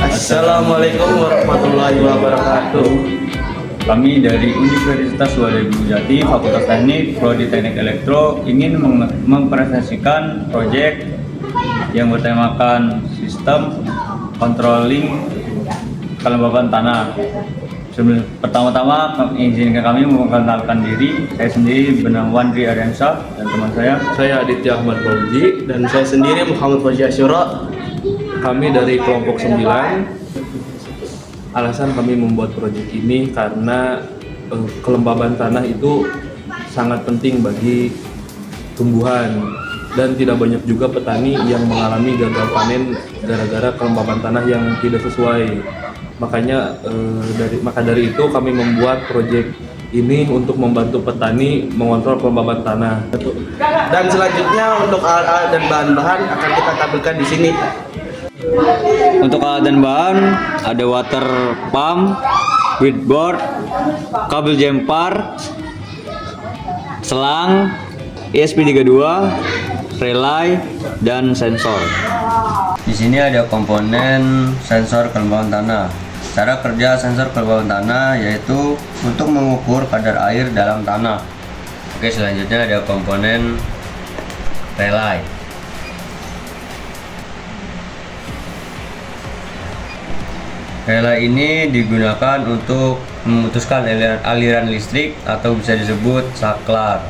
Assalamualaikum warahmatullahi wabarakatuh. Kami dari Universitas Wadas Jati, Fakultas Teknik, Prodi Teknik Elektro ingin mempresentasikan proyek yang bertemakan sistem controlling kelembaban tanah. Pertama-tama izinkan kami memperkenalkan diri. Saya sendiri bernama Dri Aryansyah dan teman Saya Aditya Ahmad Fauzi dan saya sendiri Muhammad Fauzi Asyura. Kami dari kelompok 9. Alasan kami membuat proyek ini karena kelembaban tanah itu sangat penting bagi tumbuhan dan tidak banyak juga petani yang mengalami gagal panen gara-gara kelembaban tanah yang tidak sesuai. Makanya dari itu kami membuat proyek ini untuk membantu petani mengontrol kelembaban tanah. Dan selanjutnya untuk alat-alat dan bahan-bahan akan kita tampilkan di sini. Untuk alat dan bahan ada water pump, breadboard, kabel jempar, selang, ESP32, relay, dan sensor. Di sini ada komponen sensor kelembaban tanah. Cara kerja sensor kelembaban tanah yaitu untuk mengukur kadar air dalam tanah. Oke, selanjutnya ada komponen relay. Relay ini digunakan untuk memutuskan aliran listrik atau bisa disebut saklar.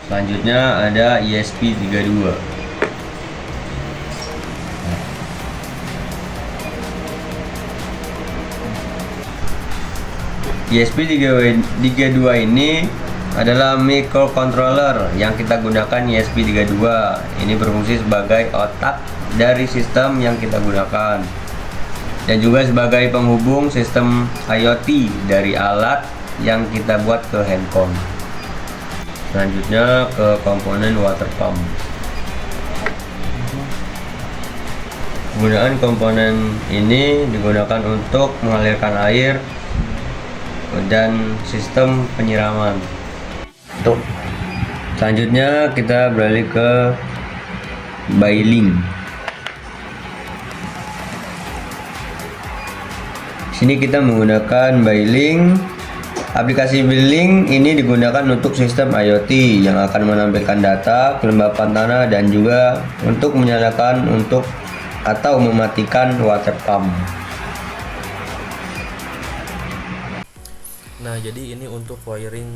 Selanjutnya ada ESP32. ESP32 ini adalah microcontroller yang kita gunakan. ESP32 ini berfungsi sebagai otak dari sistem yang kita gunakan dan juga sebagai penghubung sistem IoT dari alat yang kita buat ke handphone. Selanjutnya ke komponen water pump. Penggunaan komponen ini digunakan untuk mengalirkan air dan sistem penyiraman. Selanjutnya kita beralih ke billing. Sini kita menggunakan billing. Aplikasi billing ini digunakan untuk sistem IoT yang akan menampilkan data kelembapan tanah dan juga untuk menyalakan atau mematikan water pump. Nah, jadi ini untuk wiring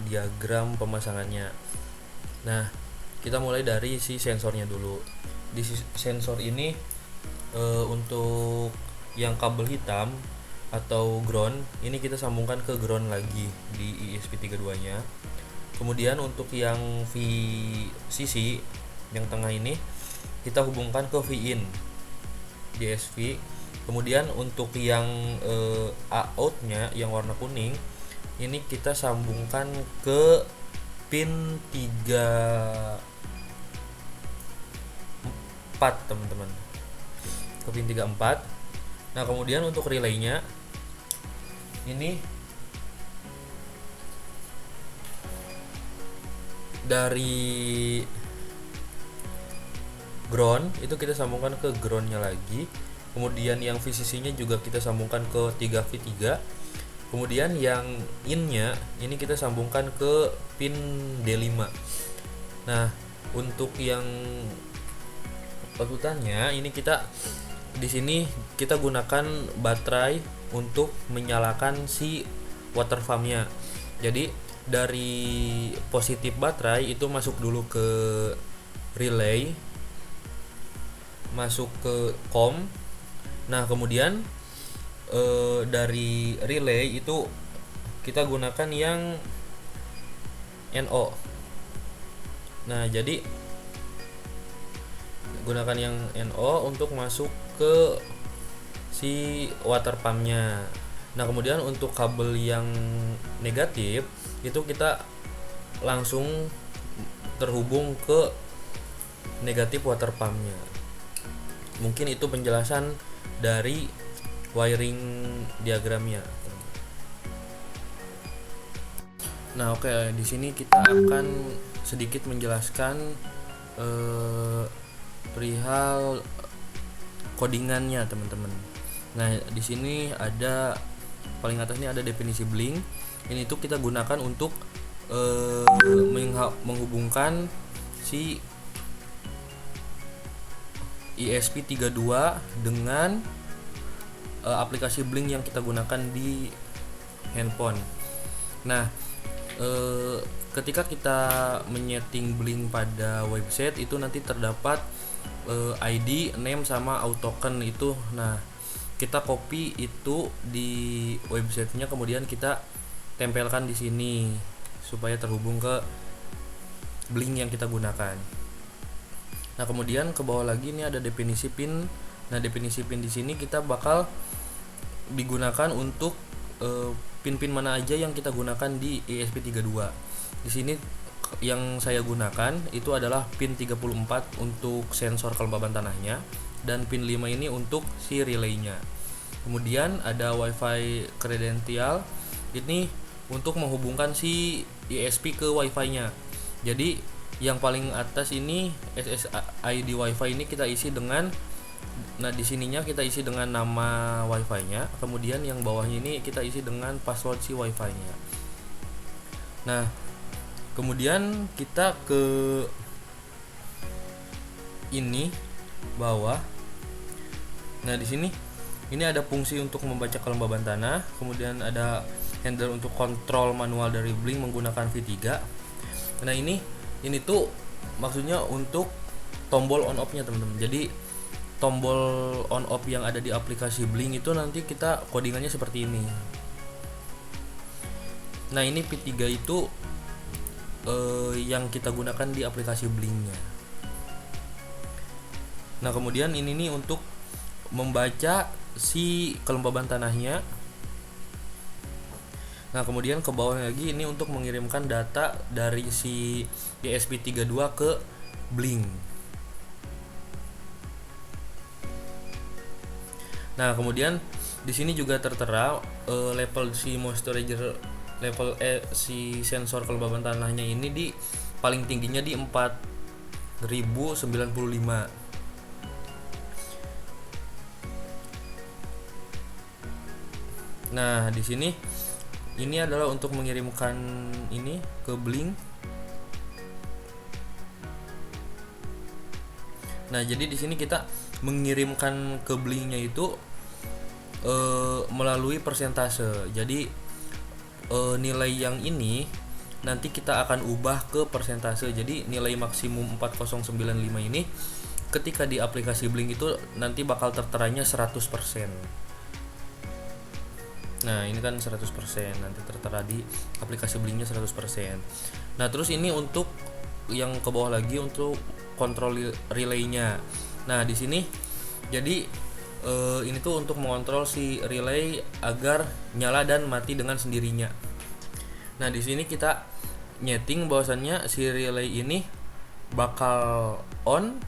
diagram pemasangannya. Nah, kita mulai dari si sensornya dulu. Di sensor ini untuk yang kabel hitam atau ground ini kita sambungkan ke ground lagi di ESP32 nya. Kemudian untuk yang VCC yang tengah ini kita hubungkan ke VIN di SV. Kemudian untuk yang out nya yang warna kuning ini kita sambungkan ke pin 34 teman-teman, ke pin 34. Nah, kemudian untuk relaynya ini dari ground itu kita sambungkan ke groundnya lagi. Kemudian yang VCC nya juga kita sambungkan ke 3V3. Kemudian yang in-nya ini kita sambungkan ke pin D5. Nah, untuk yang outputannya ini di sini kita gunakan baterai untuk menyalakan si water pump-nya. Jadi dari positif baterai itu masuk dulu ke relay, masuk ke COM. Nah, kemudian dari relay itu kita gunakan yang NO. Nah, jadi gunakan yang NO untuk masuk ke si water pump-nya. Nah, kemudian untuk kabel yang negatif itu kita langsung terhubung ke negatif water pump-nya. Mungkin itu penjelasan dari wiring diagramnya. Nah, oke, di sini kita akan sedikit menjelaskan perihal codingannya, teman-teman. Nah, di sini ada paling atas ini ada definisi Blink. Ini tuh kita gunakan untuk menghubungkan si ESP32 dengan aplikasi Blink yang kita gunakan di handphone. Nah, ketika kita menyeting Blink pada website itu nanti terdapat ID, name sama auto token itu. Nah, kita copy itu di websitenya, kemudian kita tempelkan di sini supaya terhubung ke Blink yang kita gunakan. Nah, kemudian ke bawah lagi ini ada definisi pin. Nah, definisi pin di sini kita bakal digunakan untuk pin-pin mana aja yang kita gunakan di ESP32. Di sini yang saya gunakan itu adalah pin 34 untuk sensor kelembaban tanahnya, dan pin 5 ini untuk si relaynya. Kemudian ada WiFi credential, ini untuk menghubungkan si ESP ke WiFi-nya. Jadi yang paling atas ini SSID WiFi ini kita isi dengan, nah di sininya kita isi dengan nama WiFi-nya, kemudian yang bawahnya ini kita isi dengan password si WiFi-nya. Nah, kemudian kita ke ini bawah. Nah, di sini ini ada fungsi untuk membaca kelembaban tanah, kemudian ada handle untuk kontrol manual dari Blink menggunakan V3. Nah, ini tuh maksudnya untuk tombol on off-nya, teman-teman. Jadi tombol on off yang ada di aplikasi Blink itu nanti kita codingannya seperti ini. Nah, ini V3 itu yang kita gunakan di aplikasi Blink-nya. Nah, kemudian ini nih untuk membaca si kelembaban tanahnya. Nah, kemudian ke bawah lagi ini untuk mengirimkan data dari si ESP32 ke Blink. Nah, kemudian di sini juga tertera level si moisturizer, level si sensor kelembaban tanahnya ini di paling tingginya di 4095. Nah, di sini ini adalah untuk mengirimkan ini ke Blink. Nah, jadi di sini kita mengirimkan ke Blink-nya itu melalui persentase. Jadi nilai yang ini nanti kita akan ubah ke persentase. Jadi nilai maksimum 4095 ini ketika di aplikasi Blink itu nanti bakal terteranya 100%. Nah, ini kan 100%, nanti tertera di aplikasi Blink-nya 100%. Nah, terus ini untuk yang ke bawah lagi untuk kontrol relay-nya. Nah, di sini jadi ini tuh untuk mengontrol si relay agar nyala dan mati dengan sendirinya. Nah, di sini kita nyeting bahwasannya si relay ini bakal on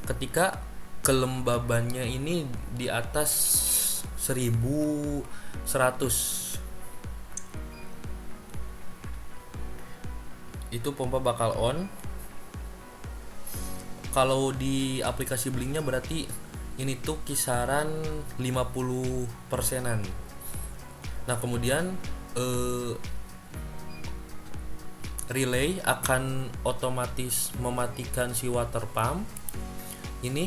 ketika kelembabannya ini di atas 1100. Itu pompa bakal on. Kalau di aplikasi Blink-nya berarti ini tuh kisaran 50%-an. Nah, kemudian relay akan otomatis mematikan si water pump ini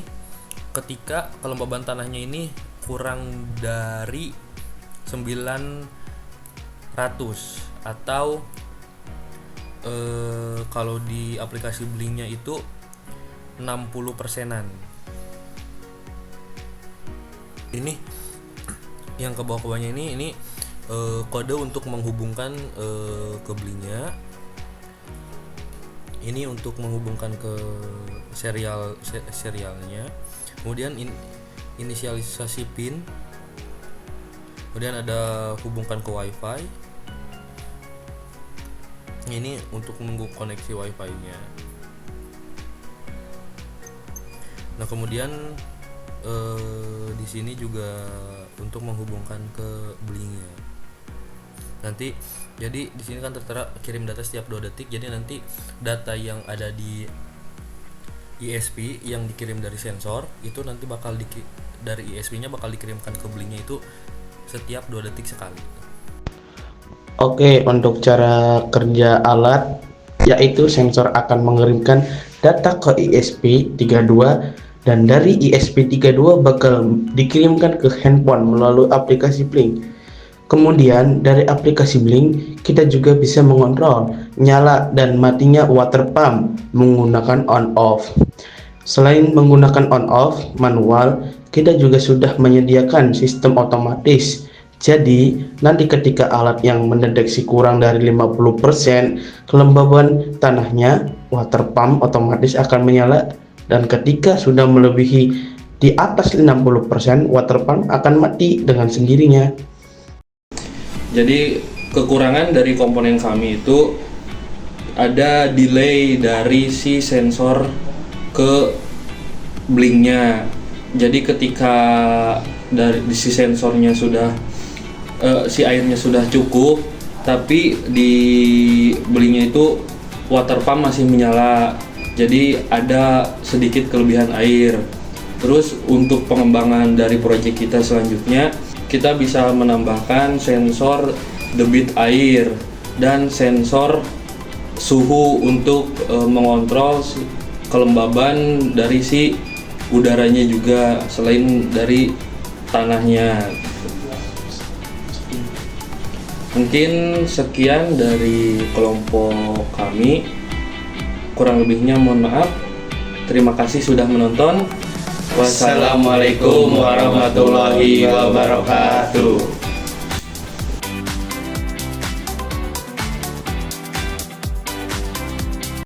ketika kelembaban tanahnya ini kurang dari 900 atau kalau di aplikasi Blink-nya itu 60%-an. Ini yang ke bawah-bawahnya ini kode untuk menghubungkan ke Blink-nya. Ini untuk menghubungkan ke serialnya. Kemudian inisialisasi pin. Kemudian ada hubungkan ke WiFi. Ini untuk menunggu koneksi WiFi-nya. Nah, kemudian di sini juga untuk menghubungkan ke Blink-nya. Nanti jadi di sini kan tertera kirim data setiap 2 detik. Jadi nanti data yang ada di ISP yang dikirim dari sensor itu nanti bakal dari ISP-nya bakal dikirimkan ke Blink-nya itu setiap 2 detik sekali. Oke, untuk cara kerja alat yaitu sensor akan mengirimkan data ke ISP32 dan dari ISP32 bakal dikirimkan ke handphone melalui aplikasi Blink. Kemudian dari aplikasi Blink kita juga bisa mengontrol nyala dan matinya water pump menggunakan on off. Selain menggunakan on off manual, kita juga sudah menyediakan sistem otomatis. Jadi, nanti ketika alat yang mendeteksi kurang dari 50% kelembaban tanahnya, water pump otomatis akan menyala, dan ketika sudah melebihi di atas 50%, water pump akan mati dengan sendirinya. Jadi kekurangan dari komponen kami itu ada delay dari si sensor ke Blink-nya. Jadi ketika dari si sensornya sudah si airnya sudah cukup, tapi di Blink-nya itu water pump masih menyala. Jadi ada sedikit kelebihan air. Terus untuk pengembangan dari proyek kita selanjutnya, kita bisa menambahkan sensor debit air dan sensor suhu untuk mengontrol kelembaban dari si udaranya juga selain dari tanahnya. Mungkin sekian dari kelompok kami. Kurang lebihnya mohon maaf. Terima kasih sudah menonton. Wassalamualaikum warahmatullahi wabarakatuh.